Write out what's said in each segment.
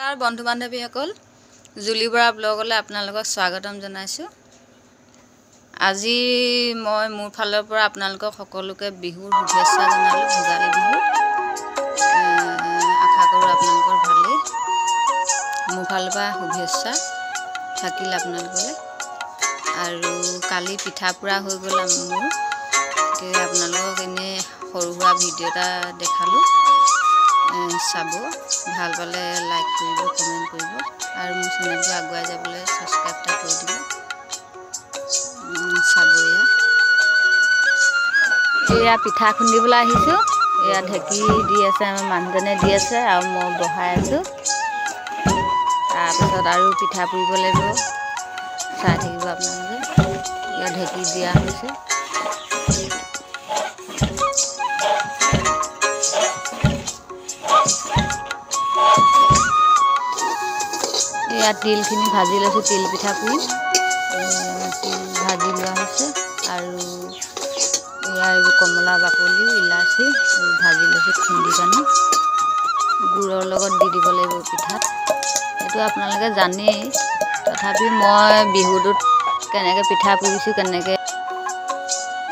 নমস্কাৰ বন্ধু বান্ধৱীসকল, জুলি বৰা ব্লগলৈ আপোনালোকক স্বাগতম জনাইছোঁ। আজি মই মোৰ ফালৰ পৰা আপোনালোকক সকলোকে বিহুৰ শুভেচ্ছা জনালোঁ। ভোগালী বিহু আশা কৰোঁ আপোনালোকৰ ভালেই। মোৰ ফালৰ পৰা শুভেচ্ছা থাকিল আপোনালোকলৈ। আৰু কালি পিঠা পোৰা হৈ গ'ল মোৰ, আপোনালোকক এনেই সৰু সুৰা ভিডিঅ' এটা দেখালোঁ। চাব, ভাল পালে লাইক কৰিব, কমেণ্ট কৰিব আৰু মোৰ চেনেলটো আগুৱাই যাবলৈ ছাবস্ক্ৰাইব এটা কৰি দিব। চাব, এয়া পিঠা খুন্দিবলৈ আহিছোঁ। এয়া ঢেঁকী দি আছে, আমাৰ মানুহজনে দি আছে আৰু মই বহাই আছোঁ। তাৰপিছত আৰু পিঠা পুৰিব লাগিব, চাই থাকিব আপোনালোকে। এয়া ঢেঁকী দিয়া হৈছে। এয়া তিলখিনি ভাজি লৈছোঁ, তিল পিঠা পুৰি তিল ভাজি লোৱা হৈছে। আৰু এয়া এইবোৰ কমলা বাকলি, ইলাচি এইবোৰ ভাজি লৈছোঁ খুন্দি পানি। গুড়ৰ লগত দি দিব লাগিব পিঠাত, এইটো আপোনালোকে জানেই। তথাপি মই বিহুটোত কেনেকৈ পিঠা পুৰিছোঁ, কেনেকৈ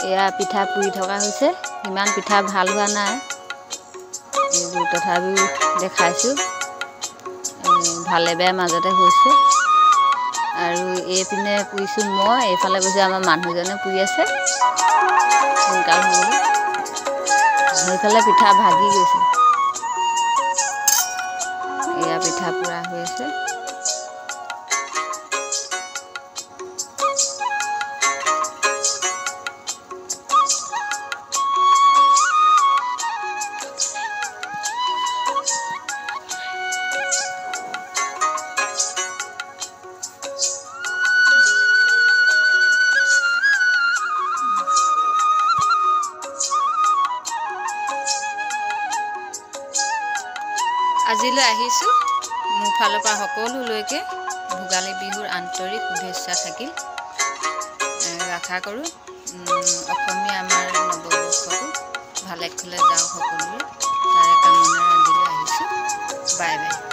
এয়া পিঠা পুৰি থকা হৈছে। ইমান পিঠা ভাল হোৱা নাই, এইবোৰ তথাপিও দেখাইছোঁ। ভালে বেয়া মাজতে হৈছে। আৰু এইপিনে পুৰিছোঁ মই, এইফালে গৈছোঁ আমাৰ মানুহজনে পুৰি আছে সোনকাল হ'বলৈ। সেইফালে পিঠা ভাগি গৈছে। এয়া পিঠা পুৰা হৈ আছে। আজিলৈ আহিছোঁ। মোৰ ফালৰ পৰা সকলোলৈকে ভোগালী বিহুৰ আন্তৰিক শুভেচ্ছা থাকিল। আশা কৰোঁ অসমীয়া আমাৰ নৱবৰ্ষটো ভালে কুশলে যাওক সকলোৰে, তাৰে কামনাৰে আজিলৈ আহিছোঁ। Bye bye.